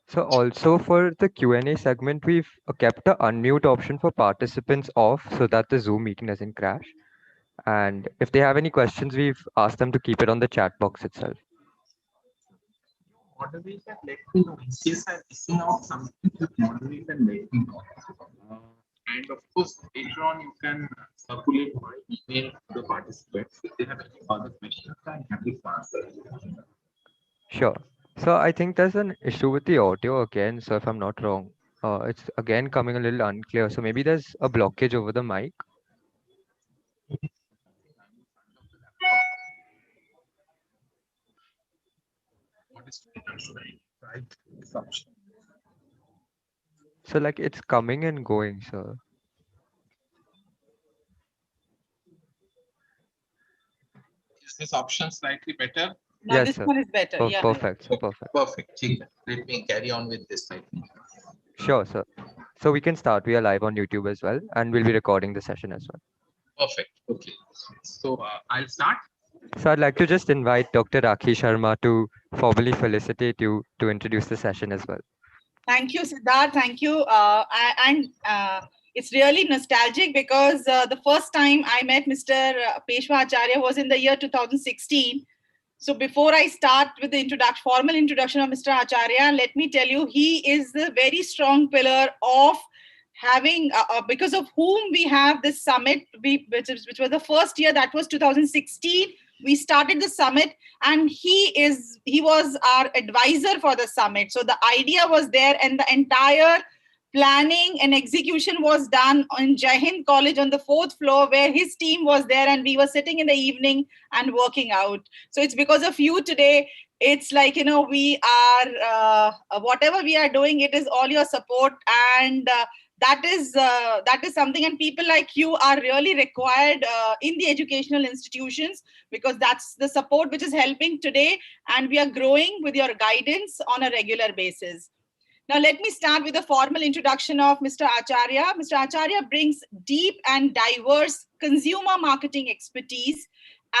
So also for the Q&A segment, we've kept the unmute option for participants off so that the Zoom meeting doesn't crash. And if they have any questions, we've asked them to keep it on the chat box itself. Moderator, let me know. In case I'm missing out something, just moderator, let me know. Uh, and of course, later on, you can circulate my email to the participants. If they have any further questions, I'm happy to answer. Sure. So I think there's an issue with the audio again. So if I'm not wrong, it's again coming a little unclear. So maybe there's a blockage over the mic. What is right? Assumption. So like it's coming and going, sir. Is this option slightly better? Now Yes, this sir. one is better. Yeah. Perfect. So Okay, perfect. perfect. Let me carry on with this, I think. Sure, sir. So we can start. We are live on YouTube as well, and we'll be recording the session as well. Perfect. Okay. So I'll start. So I'd like to just invite Dr. Rakhi Sharma to formally felicitate you to introduce the session as well. Thank you, Siddharth. Thank you. It's really nostalgic because the first time I met Mr. Peshwa Acharya was in the year 2016. So before I start with the formal introduction of Mr. Acharya, let me tell you, he is the very strong pillar of having, because of whom we have this summit, which was the first year, that was 2016. We started the summit, and he was our advisor for the summit. So the idea was there, and the entire planning and execution was done on Jai Hind College on the 4th floor, where his team was there, and we were sitting in the evening and working out. So it's because of you today. It's like, we are, whatever we are doing, it is all your support, and that is something, and people like you are really required in the educational institutions, because that's the support which is helping today, and we are growing with your guidance on a regular basis. Now, let me start with a formal introduction of Mr. Acharya. Mr. Acharya brings deep and diverse consumer marketing expertise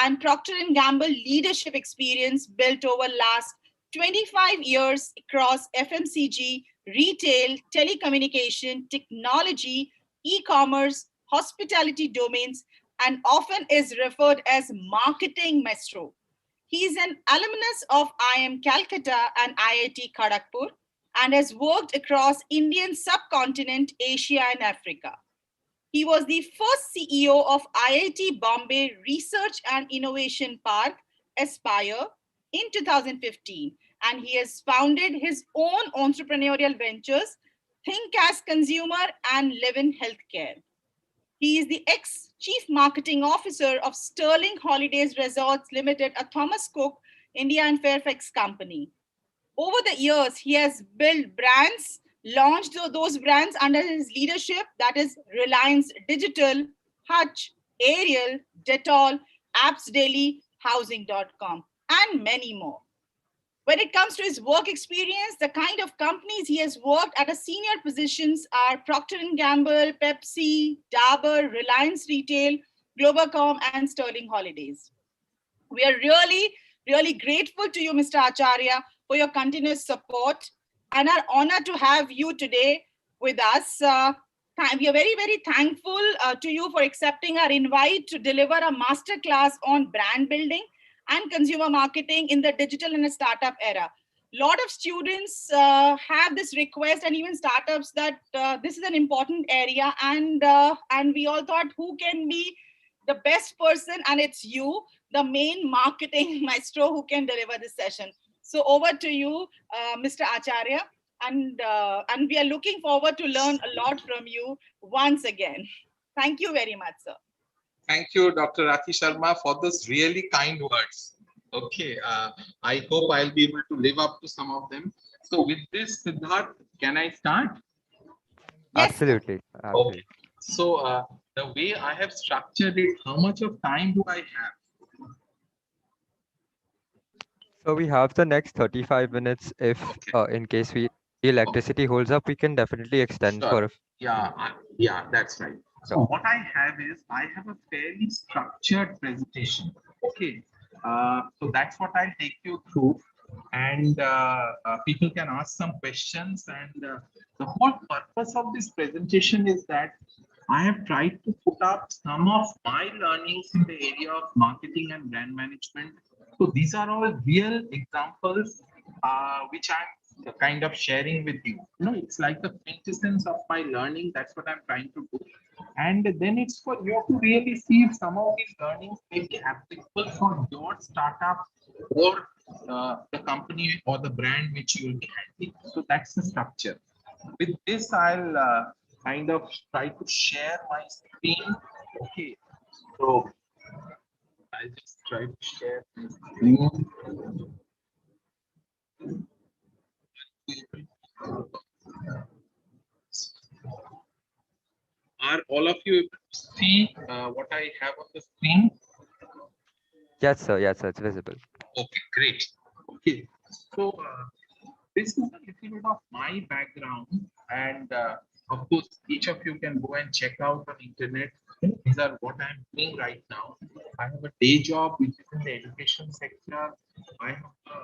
and Procter & Gamble leadership experience built over last 25 years across FMCG, retail, telecommunication, technology, e-commerce, hospitality domains, and often is referred as marketing maestro. He is an alumnus of IIM Calcutta and IIT Kharagpur, and has worked across Indian subcontinent, Asia, and Africa. He was the first CEO of IIT Bombay Research and Innovation Park, Aspire, in 2015, and he has founded his own entrepreneurial ventures, Think as Consumer and Live in Healthcare. He is the ex-chief marketing officer of Sterling Holidays Resorts Limited, a Thomas Cook, India and Fairfax company. Over the years, he has built brands, launched those brands under his leadership, that is Reliance Digital, Hutch, Ariel, Dettol, Apps Daily, Housing.com, and many more. When it comes to his work experience, the kind of companies he has worked at a senior positions are Procter & Gamble, Pepsi, Dabur, Reliance Retail, Globacom, and Sterling Holidays. We are really, really grateful to you, Mr. Acharya, for your continuous support, and are honored to have you today with us. We are very, very thankful to you for accepting our invite to deliver a masterclass on brand building and consumer marketing in the digital and startup era. A lot of students have this request, and even startups, that this is an important area, and we all thought, who can be the best person? And it's you, the main marketing maestro, who can deliver this session. So over to you, Mr. Acharya, and we are looking forward to learn a lot from you once again. Thank you very much, sir. Thank you, Dr. Rakhi Sharma, for those really kind words. Okay, I hope I'll be able to live up to some of them. So with this, Siddharth, can I start? Yes. Absolutely. Absolutely. Okay. So the way I have structured it, how much of time do I have? So we have the next 35 minutes. If in case the electricity holds up, we can definitely extend Sure. for. Yeah, that's right. So what I have is, I have a fairly structured presentation. Okay. So that's what I'll take you through. and people can ask some questions. And the whole purpose of this presentation is that I have tried to put up some of my learnings in the area of marketing and brand management. So these are all real examples which I'm kind of sharing with you. You know, it's like the quintessence of my learning. That's what I'm trying to do. And then it's for you to really see if some of these learnings may be applicable for your startup or the company or the brand which you will be handling. So that's the structure. With this, I'll kind of try to share my screen. Okay, so I'll just try to share my screen. Are all of you able to see what I have on the screen? Yes, sir. Yes, sir. It's visible. Okay, great. Okay, so this is a little bit of my background, and of course, each of you can go and check out on internet. These are what I'm doing right now. I have a day job which is in the education sector. I have a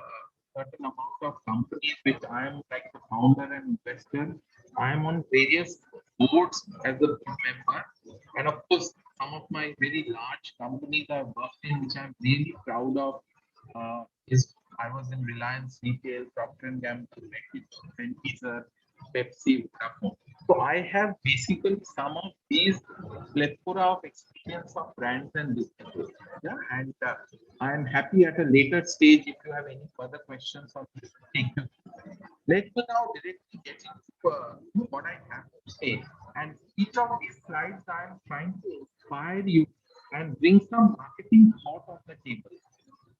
certain amount of companies which I am like the founder and investor. I am on various boards as a board member, and of course, some of my very large companies I've worked in, which I'm really proud of. Is I was in Reliance Retail, Procter and Gamble, Ventizer, Pepsi, Vodafone. So I have basically some of these plethora of experience of brands and businesses. Yeah, and I am happy at a later stage if you have any further questions on this. Thank you. Let me now directly get into what I have to say. And each of these slides, I am trying to inspire you and bring some marketing thought on the table.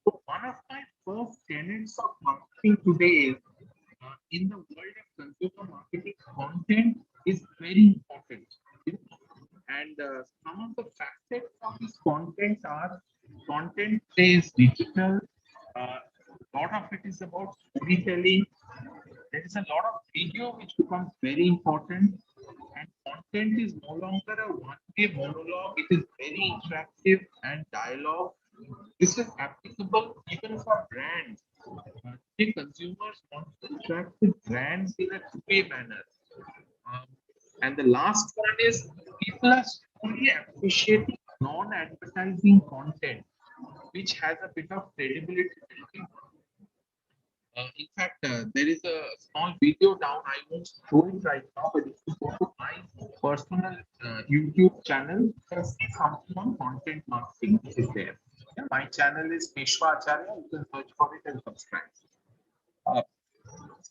So one of my first tenets of marketing today is in the world of consumer marketing, content is very important. You know, and some of the facets of this content are content is digital. A lot of it is about storytelling. There is a lot of video which becomes very important, and content is no longer a one-way monologue. It is very interactive and dialogue. This is applicable even for brands. The consumers want to interact with brands in a two-way manner. Um, and the last one is people are slowly appreciating non-advertising content, which has a bit of credibility. In fact, there is a small video down. I won't show it right now, but if you go to my personal YouTube channel, you can see something on content marketing which is there. Yeah, my channel is Peshwa Acharya. You can search for it and subscribe. Uh,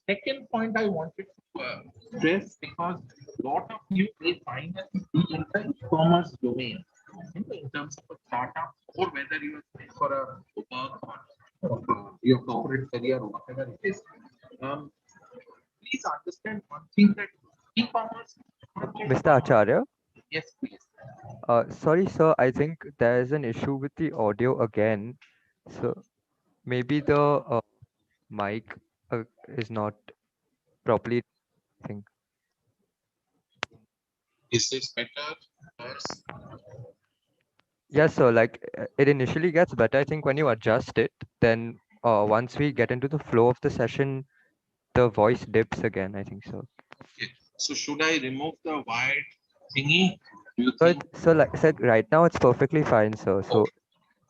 Second point I wanted to stress, because a lot of you may find that be in the e-commerce domain, in terms of a startup, or whether you are going for a work or your corporate career or whatever it is. Um, Please understand one thing, that e-commerce. Mr. Acharya, Yes, please. sorry, sir. I think there is an issue with the audio again. So maybe the mic is not properly. I think. Is this better? Worse? Yes, sir. Like it initially gets better. I think when you adjust it, then once we get into the flow of the session, the voice dips again. I think so. Okay. So should I remove the wired thingy? Do you So, think? so like I said, right now it's perfectly fine, sir. So Okay.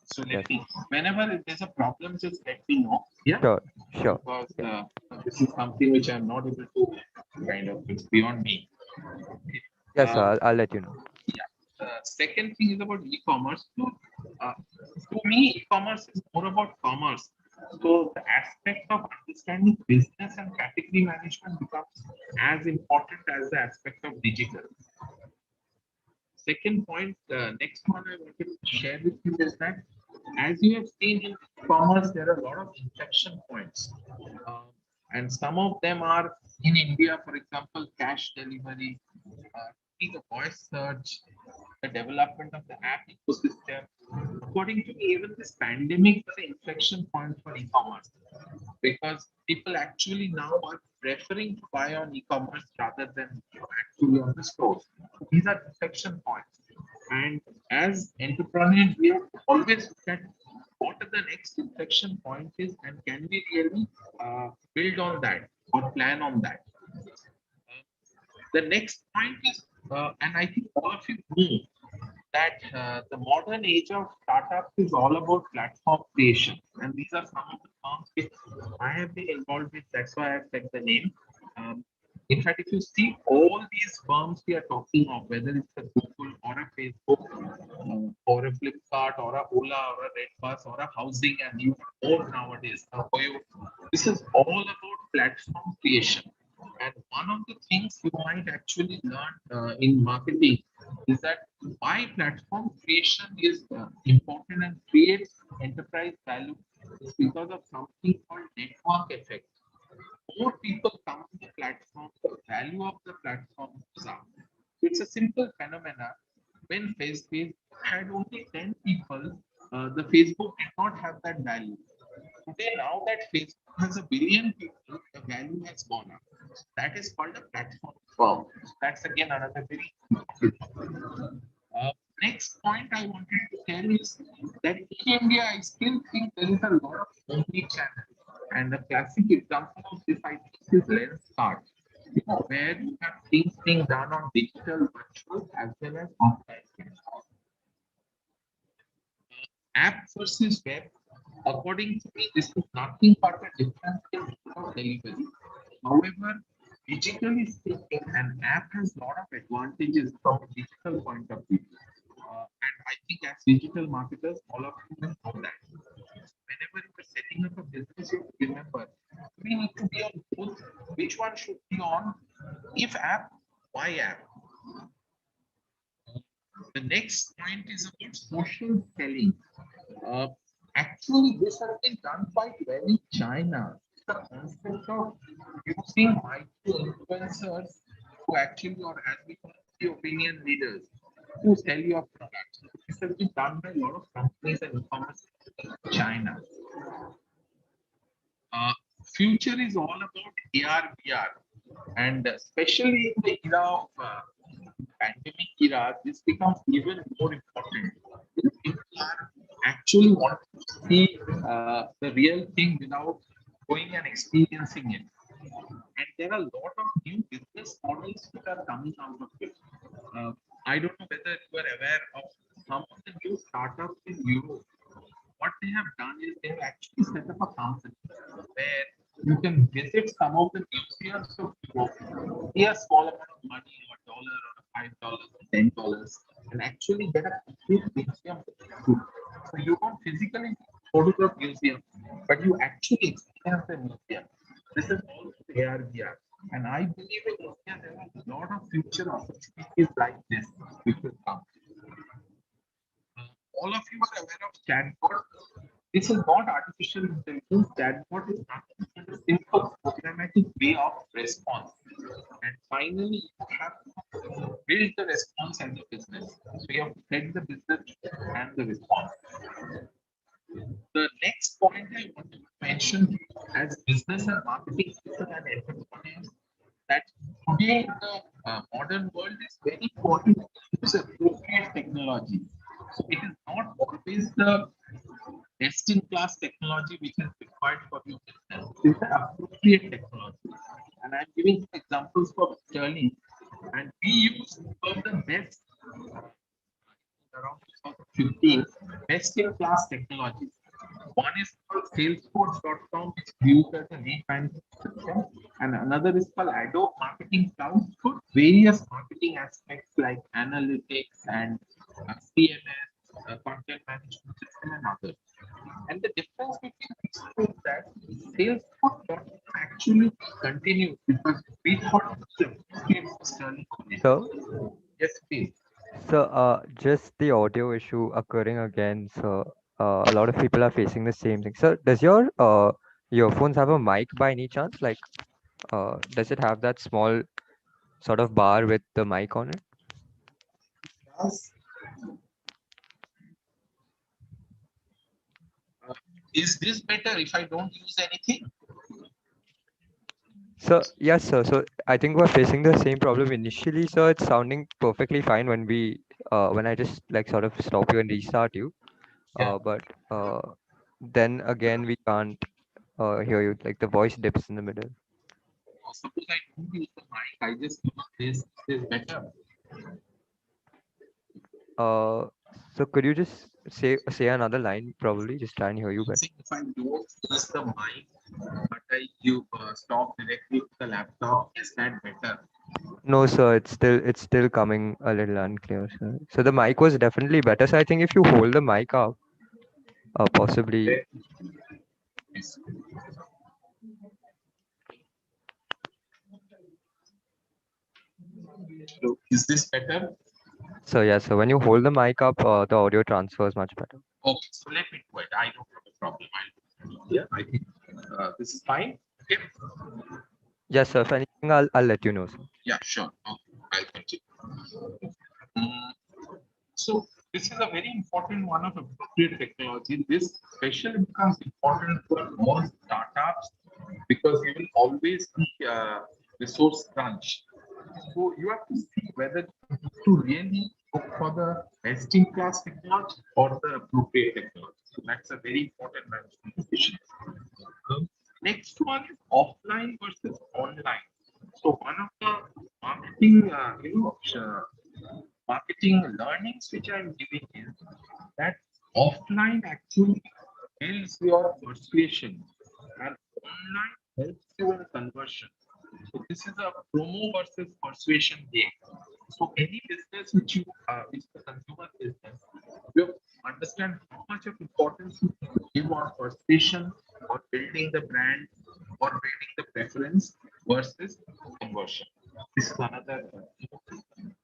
So yes, let me, whenever there's a problem, just let me know. Yeah. sure, sure. Because Yeah. this is something which I'm not able to kind of, it's beyond me. Okay. Yes, sir. I'll let you know. Yeah. The second thing is about e-commerce. So, to me, e-commerce is more about commerce. So the aspect of understanding business and category management becomes as important as the aspect of digital. Second point, the next one I wanted to share with you is that, as you have seen in commerce, there are a lot of inflection points. Um, and some of them are in India, for example, cash delivery, the voice search, the development of the app ecosystem. According to me, even this pandemic is an inflection point for e-commerce, because people actually now are preferring to buy on e-commerce rather than actually on the stores. These are inflection points. And as entrepreneurs, we have to always look at what are the next inflection point is, and can we really build on that or plan on that. The next point is, and I think all of you know that the modern age of startups is all about platform creation, and these are some of the firms which I have been involved with. That's why I've said the name. Um, in fact, if you see all these firms we are talking of, whether it's a Google or a Facebook, or a Flipkart or a Ola or a Redbus or a housing, and you more nowadays, this is all about platform creation. And one of the things you might actually learn in marketing is that why platform creation is important and creates enterprise value is because of something called network effect. More people come to the platform, the value of the platform goes up. It's a simple phenomena. When Facebook had only 10 people, the Facebook did not have that value. Today, now that Facebook has a billion people, the value has gone up. That is called a platform firm. That's again another very important topic. Next point I wanted to tell is that in India, I still think there is a lot of omni-channel. And the classic example of this, I think, is lens card, where you have things being done on digital, virtual, as well as offline. App versus web, according to me, this is nothing but a difference in mode of delivery. However, digitally speaking, an app has a lot of advantages from a digital point of view. And I think as digital marketers, all of you will know that. Whenever you are setting up a business, you remember we need to be on both. Which one should be on? If app, why app? The next point is about social selling. Uh, Actually, this has been done quite well in China. The concept of using micro influencers to actually, or as we call the opinion leaders, to sell your products. This has been done by a lot of companies and e-commerce in China. Uh, Future is all about AR, VR, and especially in the era of pandemic era, this becomes even more important. People are actually wanting to see the real thing without going and experiencing it. And there are a lot of new business models that are coming out of it. Uh, I don't know whether you are aware of some of the new startups in Europe. What they have done is they have actually set up a company where you can visit some of the museums of Europe, pay a small amount of money, or a dollar, or $5, or $10, and actually get a complete museum. So you don't physically go to the museum, but you actually experience the museum. This is all AR/VR, and I believe in India there are a lot of future opportunities like this which will come. All of you are aware of chatbot. This is not artificial intelligence. Chatbot is nothing but a simple programmatic way of response. And finally, you have to build the response as a business. So you have to set the business and the response. The next point I want to mention as business and marketing people and entrepreneurs that today in the modern world is very important to use appropriate technology. So it is not always the best in class technology which is required for your business. It is the appropriate technology. And I'm giving some examples for Sterling. And we use one of the best around 2015 best in class technologies. One is called Salesforce.com, which is used as a lead management system, and another is called Adobe Marketing Cloud for various marketing aspects like analytics and CMS, content management system, and others. And the difference between these two is that Salesforce.com actually continues because we thought it was Sterling. So, Yes, please. just the audio issue occurring again. So, a lot of people are facing the same thing. So, does your earphones have a mic by any chance? Like, does it have that small sort of bar with the mic on it? Yes. Is this better if I don't use anything? So, yes, sir. So, I think we're facing the same problem initially. So, it's sounding perfectly fine when I just like sort of stop you and restart you. Yeah. But then again, we can't. hear you. Like the voice dips in the middle. Suppose I don't use the mic, I just use this is better. Uh, so could you just say another line? Probably just try and hear you better. See, if I don't use the mic, but I you stop directly with the laptop, is that better? No, sir. It's still coming a little unclear, sir. So the mic was definitely better. So I think if you hold the mic up, possibly. Yes. So is this better? So yeah. So when you hold the mic up, the audio transfers much better. Okay, so let me do it. I don't have a problem. Yeah, I think this is fine. Okay. Yes, sir. If anything, I'll let you know, sir. Yeah, sure. Okay, I'll continue. Mm, So this is a very important one of appropriate technology. This especially becomes important for more startups because you will always be resource crunch. So you have to see whether to really look for the best in class technology or the appropriate technology. So that's a very important management decision. Next one is offline versus online. So one of the marketing, marketing learnings which I'm giving is that offline actually builds your persuasion and online helps you in conversion. So this is a promo versus persuasion game. So any business which is a consumer business, you have to understand how much of importance you give on persuasion or building the brand or building the preference versus conversion. This is another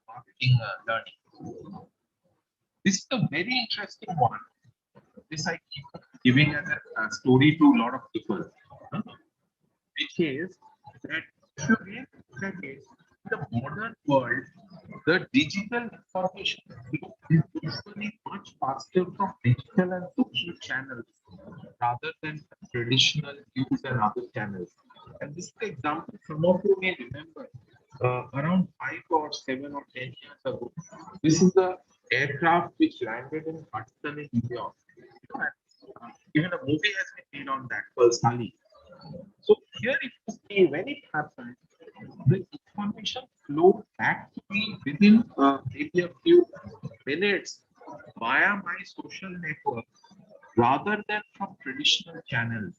marketing learning. This is a very interesting one. This I keep giving as a story to a lot of people, huh, which is that if you really look at it, in the modern world, the digital information flow is usually much faster from digital and social channels rather than traditional news and other channels. And this is the example some of you may remember around 5 or 7 or 10 years ago. This is the aircraft which landed in Hudson in New York. Even a movie has been made on that personally. So here if you see when it happened, the information flowed back to me within maybe a few minutes via my social network rather than from traditional channels.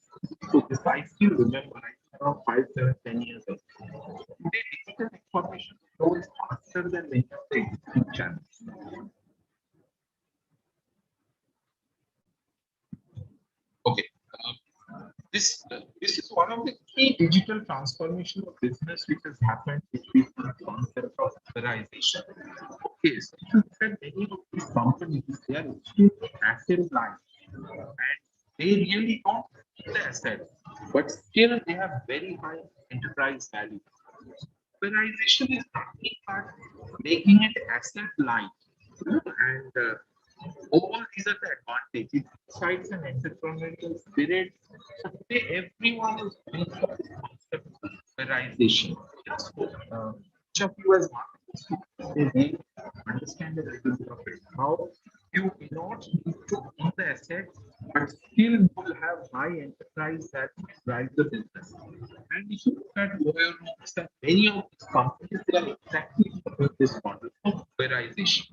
So this I still remember around 5, 7, 10 years ago. Today digital information flow is faster than many of the existing channels. Okay. This is one of the key digital transformation of business which has happened, which we call the concept of authorization. Okay, so if you look at many of these companies, they are extremely asset light and they really don't need the assets, but still they have very high enterprise value. Authorization is nothing but making it asset light and all these are the advantages. It incites an entrepreneurial spirit. So today, everyone is going for this concept of polarization. So, each of you as marketers, they really understand a little bit of it. How you may not need to own the asset, but still you will have high enterprise that drive the business. And if you look at Oil Rooms and many of these companies, they are exactly following this model of polarization.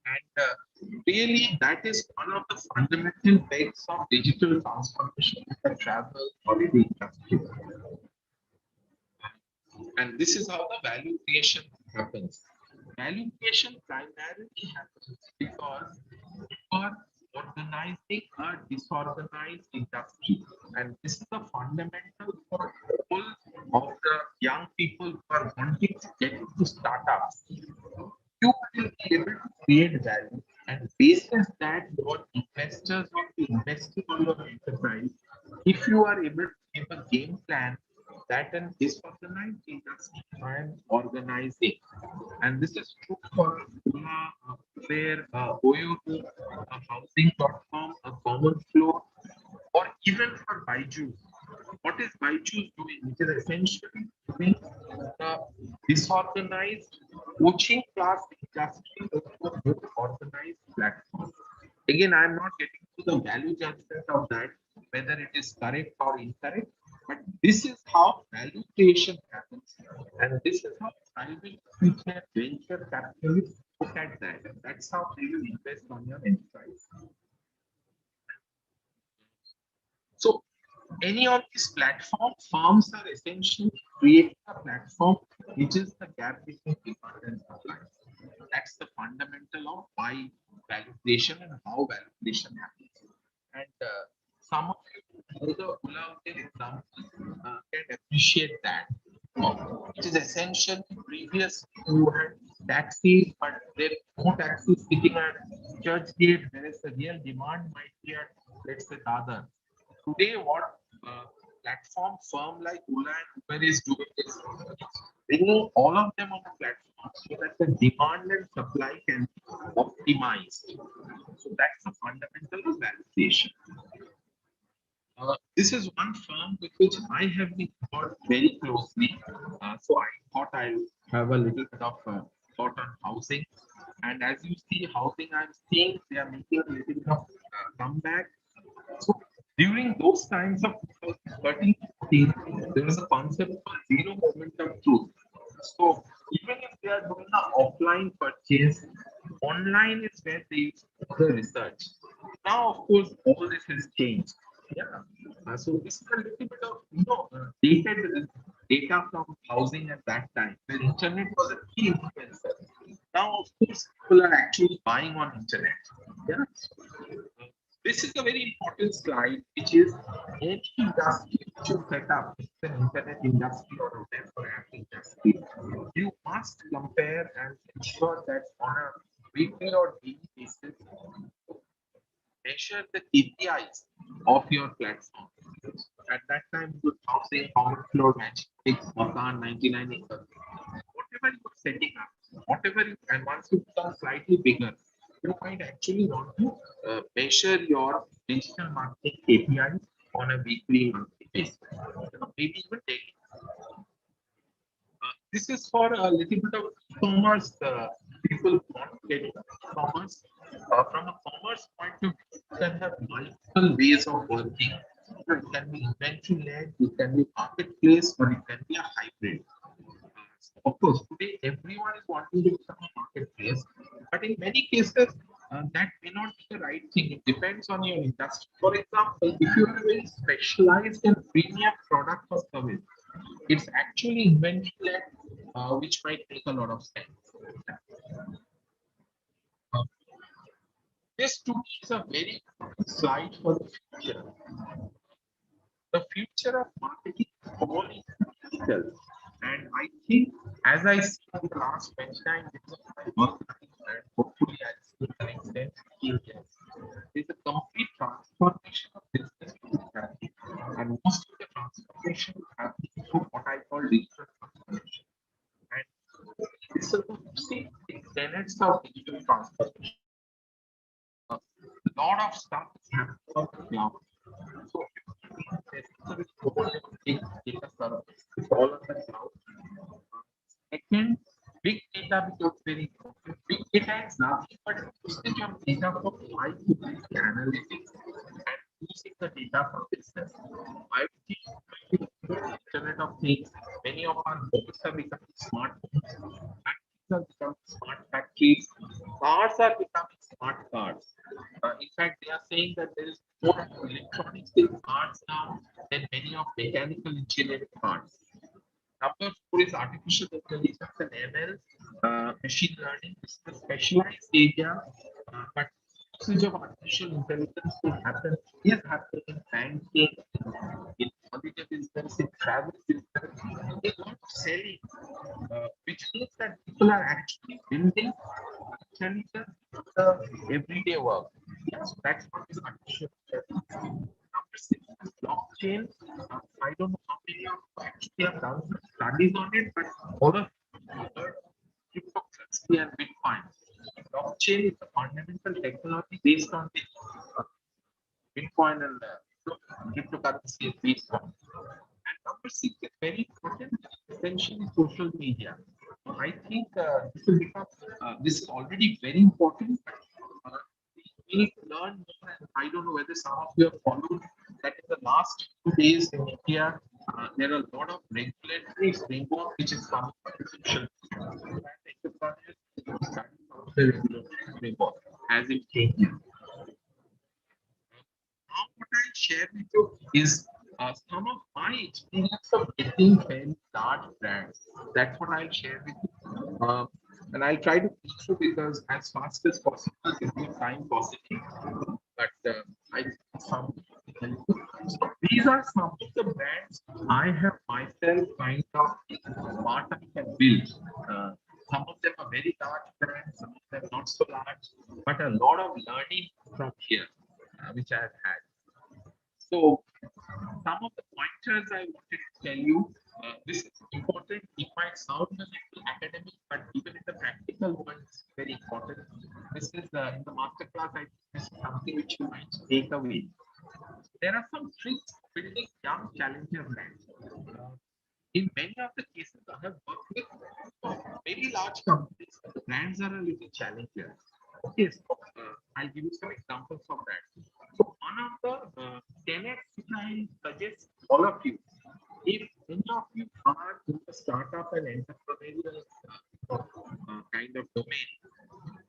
And really, that is one of the fundamental pegs of digital transformation in the travel holiday industry. And this is how the value creation happens. Value creation primarily happens because you are organizing a disorganized industry. And this is the fundamental for all of the young people who are wanting to get into startups. You will be able to create value, and based on that, your investors will be investing on your enterprise. If you are able to give a game plan that an disorganized industry and organizing, and this is true for where OYO, housing.com, a common flow, or even for Byju's. What is Byju's doing? Which is essentially doing the disorganized coaching class industry into a more organized platform. Again, I'm not getting to the value judgment of that, whether it is correct or incorrect, but this is how value creation happens, and this is how private future venture capitalists look at that. And that's how they will invest on your enterprise. So any of these platform firms are essentially creating a platform which is the gap between demand and supply. That's the fundamental of why validation and how validation happens. And some of you know the Ola example can appreciate that. It is essentially previous you had taxis, but there are no taxis sitting at church gate, whereas the real demand might be at, let's say, Dadar. Today, what platform firm like Ola and Uber is doing is bringing all of them on the platform so that the demand and supply can be optimized. So that's the fundamental of validation. This is one firm with which I have been worked very closely. So I thought I'll have a little bit of thought on housing. And as you see, housing, I'm seeing they are making a little bit of comeback. So during those times of 2013, 14, there was a concept called zero momentum truth. So even if they are doing an offline purchase, online is where they use the research. Now, of course, all this has changed. Yeah. So this is a little bit of dated data from housing at that time, where internet was a key influencer. Now, of course, people are actually buying on internet. Yeah. This is a very important slide, which is any industry which you set up, it's an internet industry or a web or app industry, you must compare and ensure that on a weekly or daily basis, measure the KPIs of your platform. At that time, good housing, common floor, matching six, Makan, 99 acres. Whatever you're setting up, whatever you, and once you become slightly bigger, you might actually want to measure your digital marketing KPIs on a weekly, monthly basis, maybe even daily. This is for a little bit of e-commerce. People want to get into e-commerce. From a commerce point of view, you can have multiple ways of working. It can be inventory-led, it can be marketplace, or it can be a hybrid. Of course, today everyone is wanting to become a marketplace, but in many cases, that may not be the right thing. It depends on your industry. For example, if you are very specialized in premium product or service, it's actually inventory led, which might make a lot of sense. Uh, this to me is a very important slide for the future. The future of marketing is only digital. And I think, as I see in the last 29 years of my work, and hopefully I'll see in the next 10, 15 years, there's a complete transformation of business which is happening. And most of the transformation is happening through what I call digital transformation. And this is the tenets of digital transformation. A lot of stuff is happening on the cloud. So it's data service. It's all on the cloud. Second, big data becomes very important. Big data is nothing but usage of data for high fidelity analytics and using the data for business. IoT, Internet of Things, many of our homes are becoming smart homes. Factories are becoming smart factories. Cars are becoming smart cars. In fact, they are saying that there is more electronics in cars now than many of mechanical engineering parts. Number four is artificial intelligence and ML, machine learning. This is a specialized area, but usage of artificial intelligence will happen, is happening in banking, in holiday business, in travel business, in a lot of selling, which means that people are actually building intelligence in the everyday work. Yes, that's what is artificial intelligence. Number six is blockchain. I don't know how many of you actually have done some studies on it, but all of you heard cryptocurrency and Bitcoin. Blockchain is a fundamental technology based on which Bitcoin and cryptocurrency is based on. And number six is very important, essentially social media. I think this will become, this is already very important, but we need to learn more. And I don't know whether some of you have followed that is last 2 days in India, there are a lot of regulatory framework which is coming from the social media. Enterprises starting from the regulatory framework as it changes. Now, what I'll share with you is some of my experience of getting very large brands. That's what I'll share with you. And I'll try to teach you because as fast as possible, give you time possibly. But I think some. So these are some of the brands I have myself kind of what I can build. Some of them are very large brands, some of them not so large, but a lot of learning from here, which I've had. So some of the pointers I wanted to tell you, this is important. It might sound a little academic, but even in the practical world, it's very important. This is in the masterclass. I think this is something which you might take away. There are some tricks for building young challenger brands. In many of the cases, I have worked with very large companies. The brands are a little challenger. Okay, so I'll give you some examples of that. So one of the 10x which I suggest all of you, if any of you are in the startup and entrepreneurial kind of domain,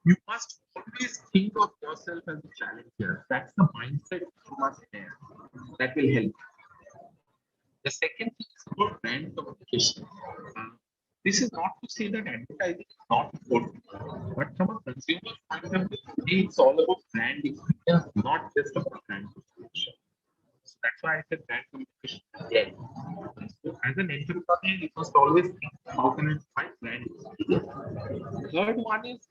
you must always think of yourself as a challenger. That's the mindset you must have. That will help. The second thing is about brand communication. This is not to say that advertising is not important, but from a consumer point of view, it's all about brand experience, not just about brand communication. So that's why I said brand communication. Yes. So as an entrepreneur, you must always think how can I find brand experience. Third one is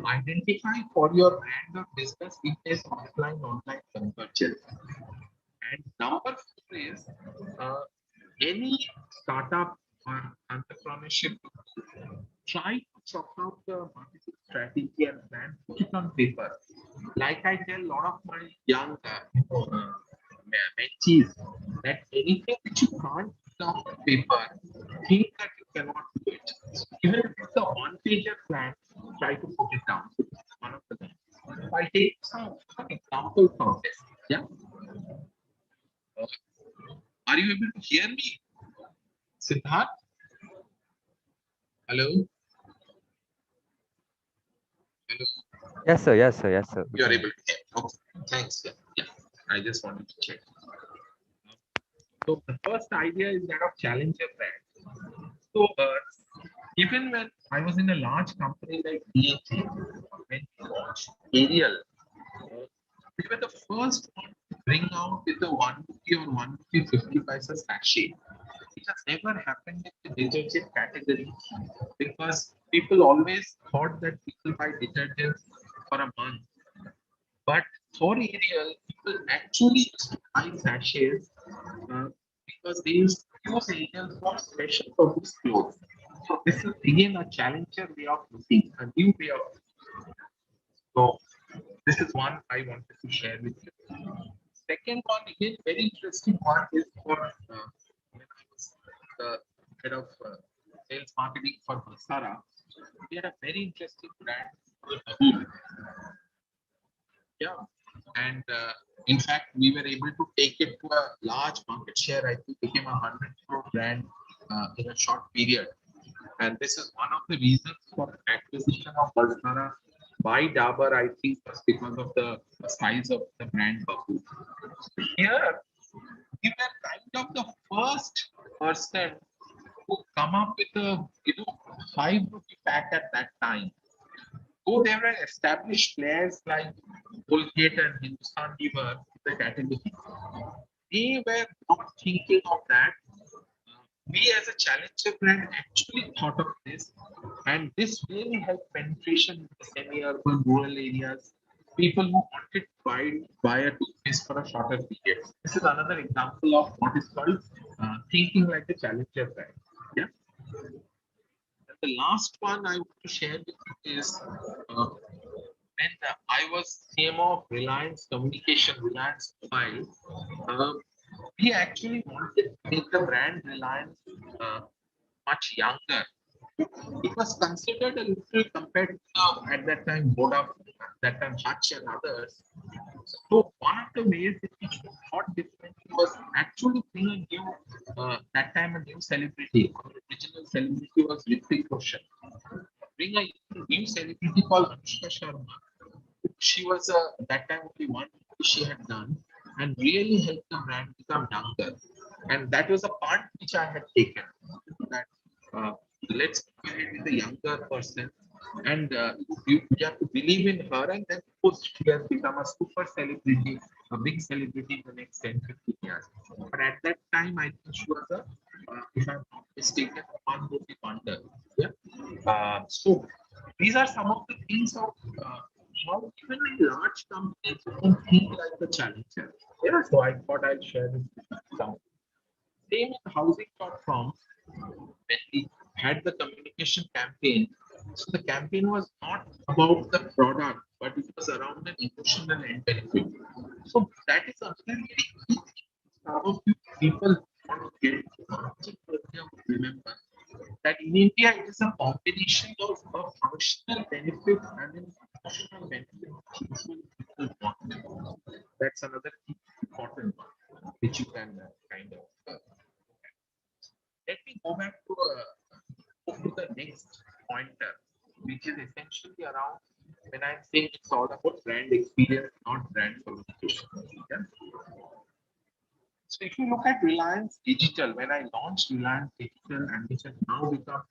identify for your brand or business if there's offline online convergence. And number four is any startup or entrepreneurship, try to chalk out the marketing strategy and plan, put it on paper. Like I tell a lot of my young mentees that anything which you can't put on paper, think that you cannot do it. So even if it's a one-pager plan, try to put it down. One of the things. I'll take some examples from this. Yeah. Are you able to hear me, Siddharth? Hello? Hello? Yes, sir. Yes, sir. Yes, sir. You are able to hear. Okay. Thanks. Yeah. Yeah. I just wanted to check. So the first idea is that of challenger brand. So even when I was in a large company like DHA, when we launched Ariel, we were the first one to bring out with the 150 or 150 paisa sachet. It has never happened in the detergent category because people always thought that people buy detergents for a month. But for Ariel, people actually used to buy sachets because they used to use Ariel for special purpose clothes. So this is again a challenger way of looking, a new way of looking. So this is one I wanted to share with you. Second one, again, very interesting one is for when I was the head of sales marketing for Masara. We had a very interesting brand called Babu. Yeah, and in fact, we were able to take it to a large market share. I think became a 100 crore brand in a short period. And this is one of the reasons for acquisition of Masara by Dabur, I think, was because of the size of the brand Babu. So here, we were kind of the first person who come up with a 5 rupee pack at that time. Though there were established players like Colgate and Hindustan Lever in the category, they were not thinking of that. We as a challenger brand actually thought of this, and this really helped penetration in the semi-urban rural areas. People who wanted to buy a toothpaste for a shorter period. This is another example of what is called thinking like a challenger brand. Yeah. And the last one I want to share with you is when I was CMO of Reliance Communication, Reliance Mobile. We actually wanted to make the brand Reliance much younger. It was considered a little compared to at that time Vodafone, that time Hutch and others. So one of the ways in which we thought differently was actually bring a new, that time a new celebrity. Our original celebrity was Ritik Roshan. Bring a new celebrity called Anushka Sharma. She was that time only one movie she had done and really helped the brand become younger. And that was a part which I had taken. That uh, let's go ahead with the younger person and you have to believe in her and then post she has become a super celebrity, a big celebrity in the next 10, 15 years. But at that time, I think she was a, if I'm not mistaken, one movie wonder. Yeah. So these are some of the things of how even in large companies you can think like a challenger. Yeah, so I thought I'll share this with you. Some same in housing.com when we had the communication campaign. So the campaign was not about the product, but it was around an emotional end benefit. So that is another very key thing. Some of you people want to get into marketing earlier would remember that in India it is a combination of a functional benefit and an emotional benefit which usually people want. That's another key important one which you can kind of let me go back to the next pointer, which is essentially around when I'm saying it's all about brand experience, not brand communication. Yeah? So if you look at Reliance Digital, when I launched Reliance Digital, and which has now become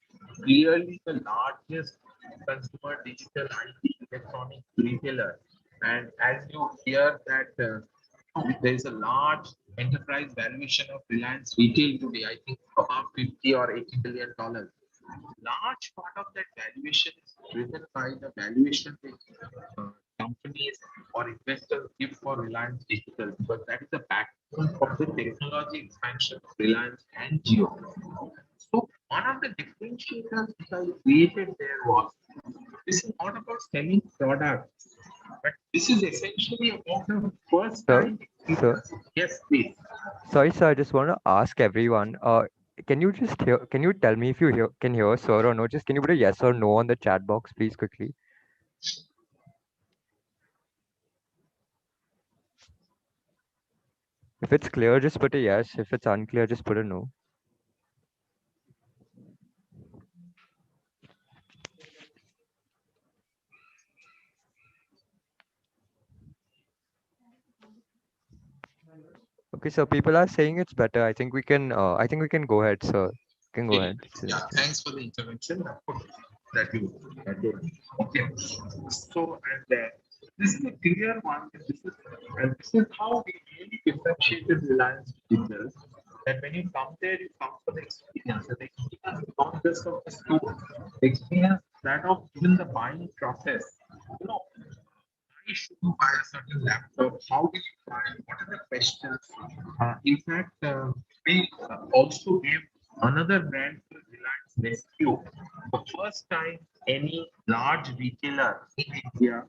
clearly the largest consumer digital IT electronic retailer, and as you hear that there is a large enterprise valuation of Reliance Retail today, I think about 50 or 80 billion dollars. Large part of that valuation is driven by the valuation which companies or investors give for Reliance Digital because that is the backbone of the technology expansion of Reliance and Jio. So one of the differentiators which I created there was this is not about selling products, but this is essentially about the first Sir, time sir, experience. Yes, please. sorry, sir. I just want to ask everyone. Can you just hear? Can you tell me if you can hear sir or no? Just can you put a yes or no on the chat box, please, quickly? If it's clear, just put a yes. If it's unclear, just put a no. Okay, so people are saying it's better. I think we can. I think we can go ahead, sir. You can go Okay. ahead. Yeah, thanks for the intervention. That you okay. So and this is a clear one. And this is how we really differentiated Reliance Digital. That when you come there, you come for the experience. And the experience is not just of the store. The experience that of even the buying process. You know, why should you buy a certain laptop? How do you buy? What are the questions? In fact, we also gave another brand for Reliance Rescue. The first time any large retailer in India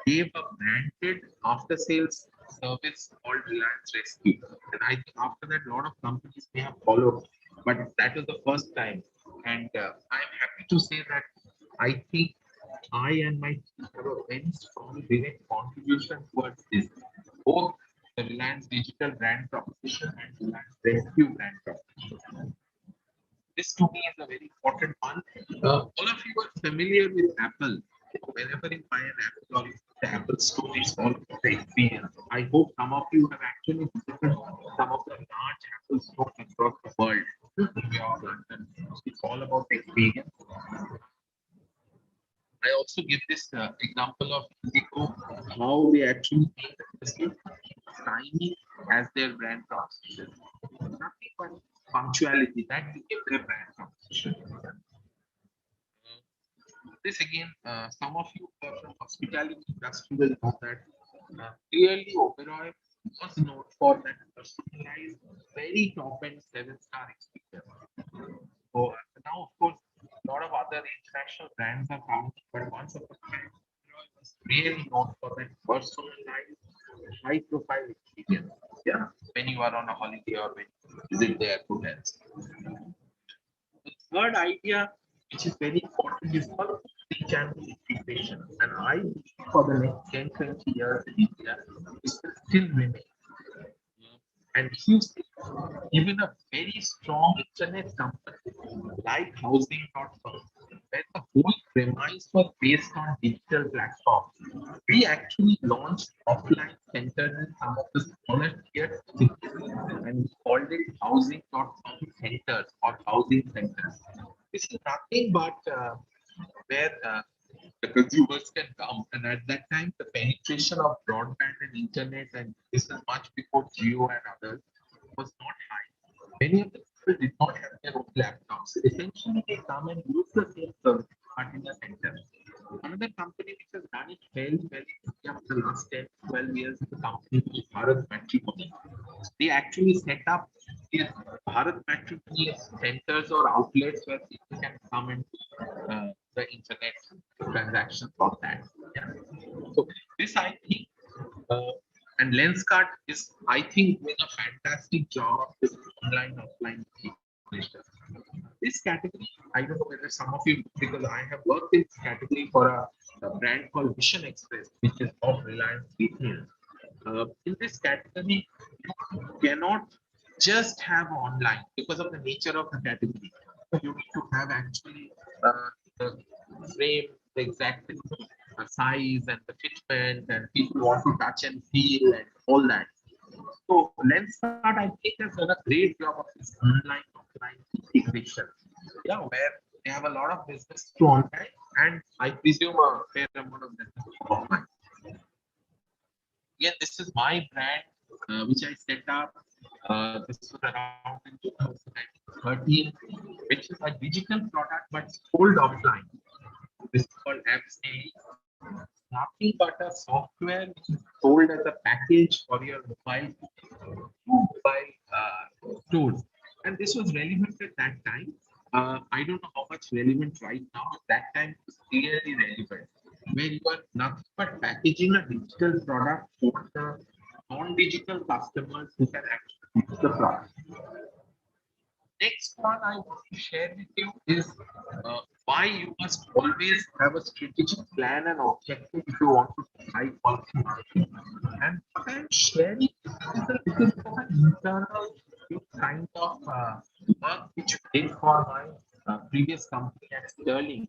gave a branded after sales service called Reliance Rescue. And I think after that, a lot of companies may have followed, but that was the first time. And I'm happy to say that I think I and my team have a very strong direct contribution towards this, both the Reliance Digital brand proposition and Reliance Rescue brand proposition. This to me is a very important one. All of you are familiar with Apple. Whenever you buy an Apple or the Apple store, it's all about the experience. I hope some of you have actually visited some of the large Apple stores across the world. New York, London. It's all about the experience. I also give this example of Indigo, how they actually make the biscuit shiny as their brand proposition. Nothing but punctuality that became their brand proposition. This again, some of you who are from hospitality industry will know that clearly Oberoi was known for that personalized, very top-end seven-star experience. So now, of course, a lot of other international brands are coming, but once upon a time, Oberoi was really known for that personalized, high-profile experience. Yeah, when you are on a holiday or when you visit their hotels. The third idea, which is very important, is called multi-channel integration. And I believe for the next 10, 20 years in India, it will still remain. And if you see, even a very strong internet company like housing.com, where the whole premise was based on digital platforms, we actually launched offline centers in some of the smaller tier cities and we called it housing.com centers or housing centers. This is nothing but where the consumers can come. And at that time, the penetration of broadband and internet, and this is much before Geo and others, was not high. Many of the people did not have their own laptops. Essentially, they come and use the same service but in a center. Another company which has done it well in India for the last 10, 12 years is the company which is Bharat Matrimony. They actually set up these Bharat Matrimony centers or outlets where people can come and the internet transactions on that. Yeah. So this I think uh, and Lenskart is I think doing a fantastic job of this online offline integration. This category, I don't know whether some of you because I have worked in this category for a brand called Vision Express, which is of Reliance Retail. In this category, you cannot just have online because of the nature of the category. You need to have actually the frame, the exact size and the fitment, and people want to touch and feel and all that. So Lenskart, I think, has done a great job of this online offline integration. Yeah, where they have a lot of business to online, and I presume a fair amount of business to offline. Again, this is my brand, which I set up. This was around in 2013, which is a digital product but sold offline. This is called Absely. Nothing but a software which is sold as a package for your mobile tools. And this was relevant at that time. I don't know how much relevant right now, but that time it was clearly relevant. Where you are nothing but packaging a digital product for the non-digital customers who can actually use the product. Next one I want to share with you is why you must always have a strategic plan and objective if you want to try quality marketing. And what I'm sharing is a little bit of an internal kind of work which I did for my previous company at Sterling,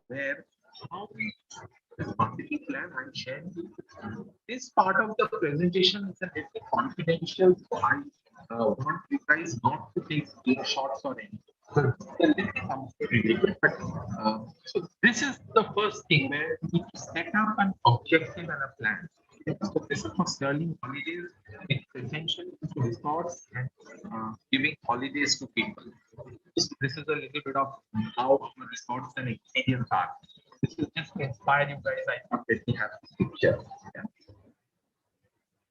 where how we this marketing plan I'm sharing with you. This part of the presentation is a little confidential, so I want you guys not to take screenshots or anything. So it's a little something related, but so this is the first thing where you need to set up an objective and a plan. So this is for Sterling holidays. It's essentially to resorts and giving holidays to people. So this is a little bit of how our resorts and experience are. This is just to inspire you guys. I thought let me have this picture. Yeah.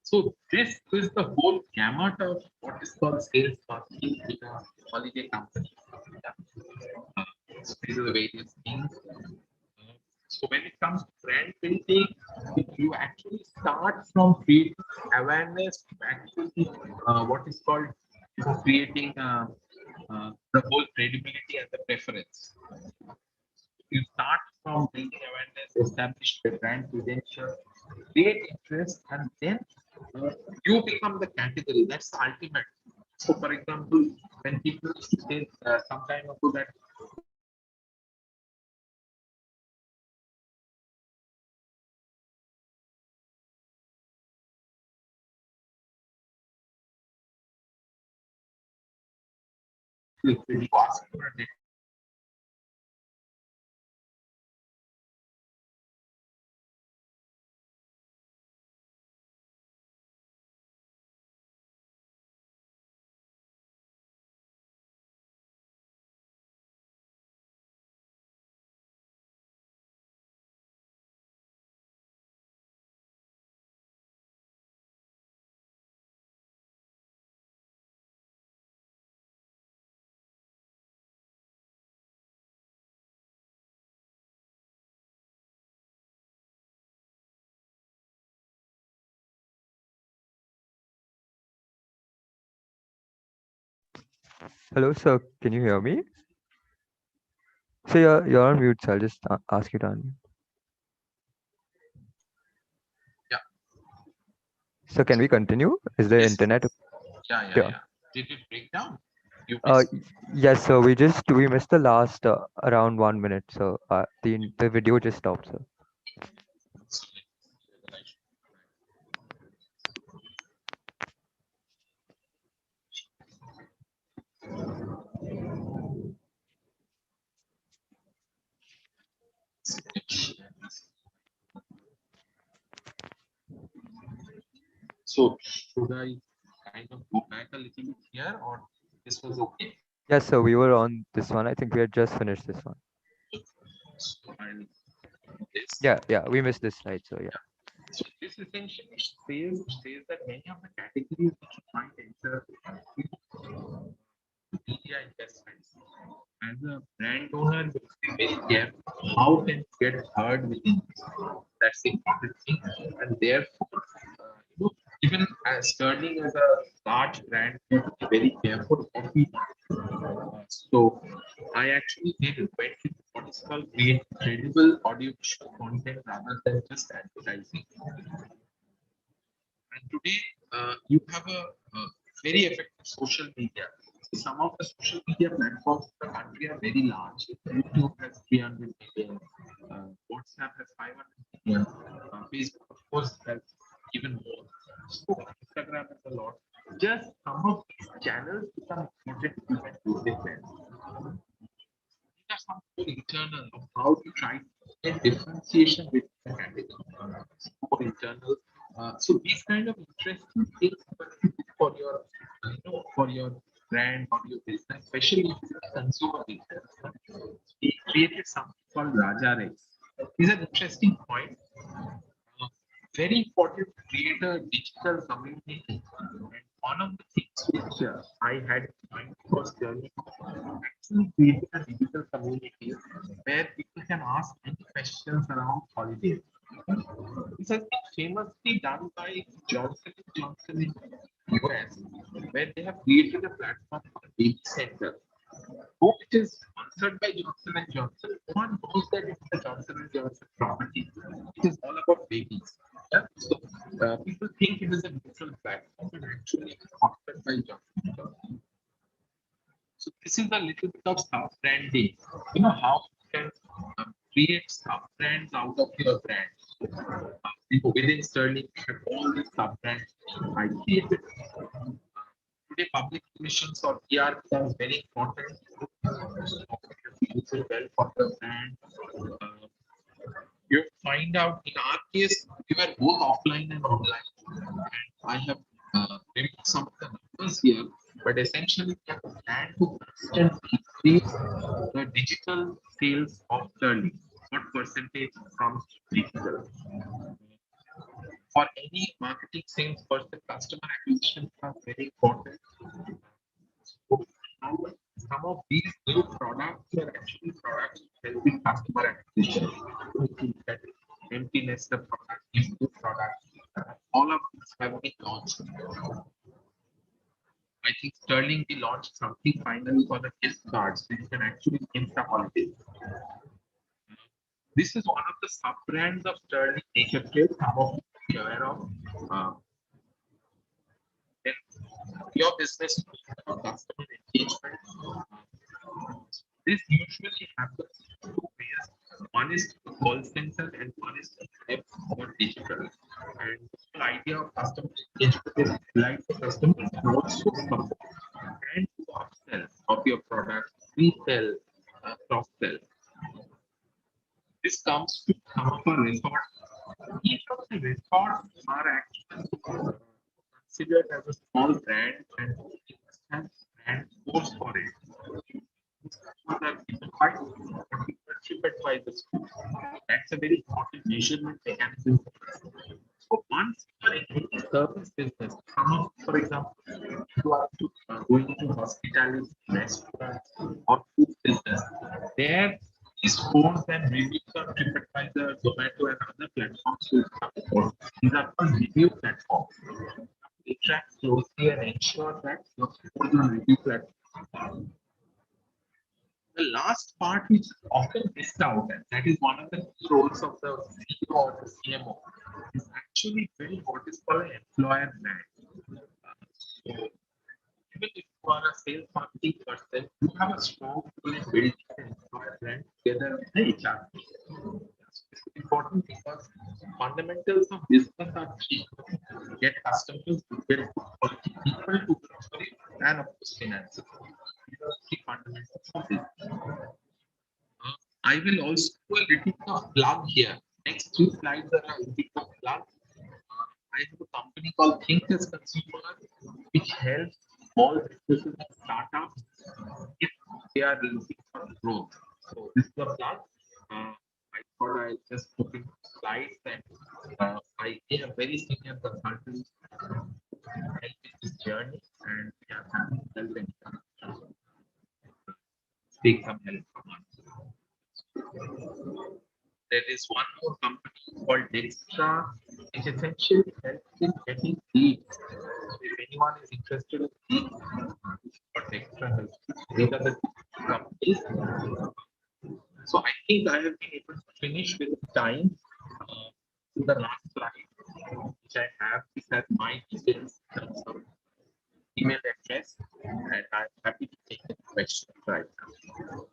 So this is the whole gamut of what is called sales marketing in a holiday company. Yeah. So these are the various things. So when it comes to brand building, you actually start from creating awareness to actually what is called creating the whole credibility and the preference. You start from building awareness, establish the brand credentials, create interest, and then you become the category. That's the ultimate. So, for example, when people used to say some time ago that you ask for a Hello, sir. Can you hear me? So you're on mute, so I'll just ask you to unmute. Yeah. So can we continue? Is the Yes. internet? Yeah. Did it break down? You Uh, missed. yes, so we missed the last around 1 minute, so the video just stopped. So So should I kind of go back a little bit here, or this was okay? yes, so we were on this one. I think we had just finished this one. So I'll do this. Yeah, we missed this slide. So yeah. So this essentially says that many of the categories which you might enter media investments as a brand owner, you must be very careful how can you get heard within this. That's the important thing. And therefore, even as Sterling as a large brand, we have to be very careful what we do. So I actually did went into what is called create credible audiovisual content rather than just advertising. And today, you have a very effective social media. Some of the social media platforms in the country are very large. YouTube has 300 million, WhatsApp has 500 million, Facebook, of course, has even more. So Instagram has a lot. Just some of these channels become important to you use it well. These are some more internal of how to try to get differentiation with the category. More internal. So these kind of interesting things for your, for your brand or your business, especially if it's a consumer business. We created something called Raja Rex. This is an interesting point. Very important to create a digital community. And one of the things which I had in mind was actually creating a digital community where people can ask any questions around holidays. This has been famously done by Johnson & Johnson in US, where they have created a platform called Baby Center. Though it is sponsored by Johnson and Johnson, no one knows that it's the Johnson and Johnson property. It is all about babies. Yeah? So people think it is a neutral platform, but actually it's sponsored by Johnson and Johnson. So this is a little bit of sub branding. You know how you can create sub brands out of your brand. Within Sterling, we have all these sub brands I created. Today, public relations or PR becomes very important. Use it well for the brand. Uh, you find out in our case, we were both offline and online. And I have removed some of the numbers here, but essentially, we have a plan to constantly increase the digital sales of Sterling. What percentage comes digital? For any marketing sales person, customer acquisition are very important. So, some of these new products are actually products helping customer acquisition. That emptiness, the product, is new product. All of these have been launched. I think Sterling will launch something finally for the gift cards, so you can actually gift the holiday. This is one of the sub brands of Sterling Makeup Kit. Some of you are aware of. Then your business customer engagement. This usually happens in two ways. One is the call center and one is the web or digital. And the whole idea of customer engagement is like the customer can also support and to upsell of your product, resell, cross-sell. This comes to some of our resorts. Each of the resorts are actually considered as a small brand and it must have brand force for it. Customers are identified or TripAdvisor the school. That's a very important measurement mechanism. So once you are in any service business, some of, for example, you are going into hospitality, restaurants, or food business, there these scores and reviews on TripAdvisor, Zomato, and other platforms will come forward. These are called review platforms. They track closely and ensure that your scores on review platforms The last part which is often missed out, and that is one of the key roles of the CEO or the CMO, is actually build what is called an employer brand. So even if you are a sales marketing person, you have a strong role in building an employer brand together with the HR. It's important because fundamentals of business are three: get customers, to get quality people to grow, and of course finances. These are three fundamentals of business. I will also do a little bit of plug here. Next three slides are a little bit of plug. I have a company called Think as Consumer, which helps small businesses and startups if they are looking for growth. So this is a plug. I thought I'll just put in slides and I am a very senior consultant help in this journey and yeah, happy to help and take some help from us. There is one more company called Dextra, which essentially helps in getting leads. So if anyone is interested in leads, what Dextra helps, these are the companies. So I think I have been able to finish with time. To the last slide, which I have, is that my details in terms of email address, and I'm happy to take the questions right now.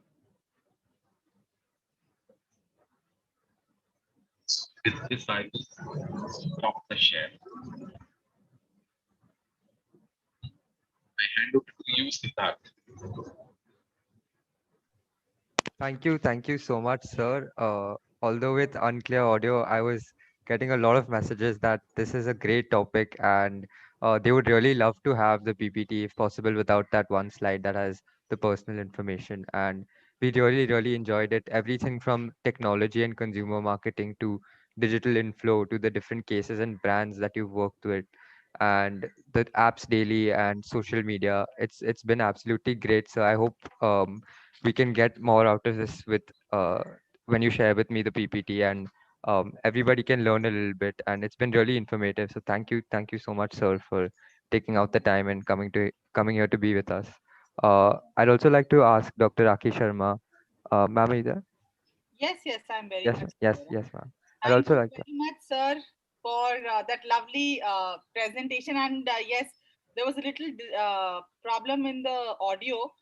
So with this, I will stop the share. I hand over to you, Siddharth. Thank you so much, sir. Although with unclear audio, I was getting a lot of messages that this is a great topic and they would really love to have the PPT if possible without that one slide that has the personal information. And we really enjoyed it. Everything from technology and consumer marketing to digital inflow to the different cases and brands that you've worked with and the apps daily and social media. It's been absolutely great. So I hope we can get more out of this with when you share with me the PPT and everybody can learn a little bit and it's been really informative. So thank you so much, sir, for taking out the time and coming here to be with us. I'd also like to ask Dr. Aki Sharma, ma'am, are you there? Yes, yes, I'm very Yes, much yes, there. yes, ma'am. I'd Thank also you like to. very much, sir, for that lovely presentation. And yes, there was a little problem in the audio,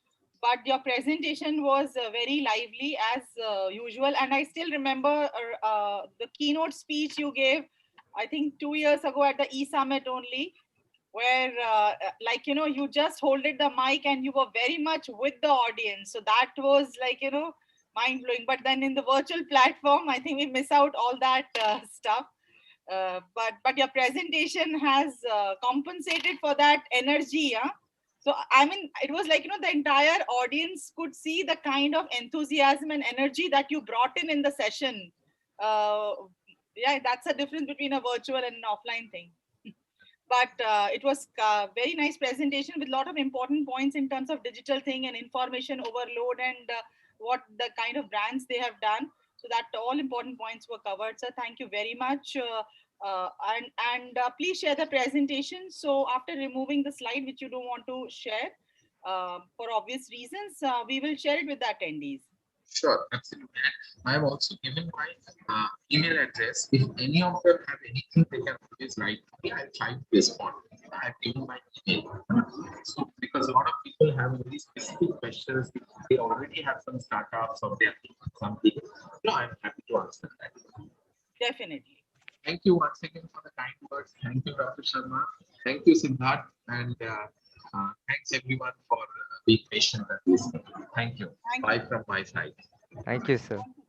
but your presentation was very lively as usual. And I still remember the keynote speech you gave, I think 2 years ago at the E-Summit only, where like you just holded the mic and you were very much with the audience, so that was like mind blowing. But then in the virtual platform, I think we miss out all that stuff. But your presentation has compensated for that energy, huh? So I mean, it was like the entire audience could see the kind of enthusiasm and energy that you brought in the session. uh, yeah, that's a difference between a virtual and an offline thing. But it was very nice presentation with a lot of important points in terms of digital thing and information overload and what the kind of brands they have done, so that all important points were covered. So thank you very much. And please share the presentation. So after removing the slide which you don't want to share for obvious reasons, we will share it with the attendees. Sure, absolutely. And I have also given my email address. If any of them have anything, they can always write to me. I'll try to respond. I have given my email. So, because a lot of people have very specific questions, they already have some startups or they are thinking something. No, I'm happy to answer that. Definitely. Thank you once again for the kind words. Thank you, Dr. Sharma. Thank you, Siddharth. And thanks everyone for being patient and listening. Thank you. Thank you. Bye from my side. Thank you, sir. Thank you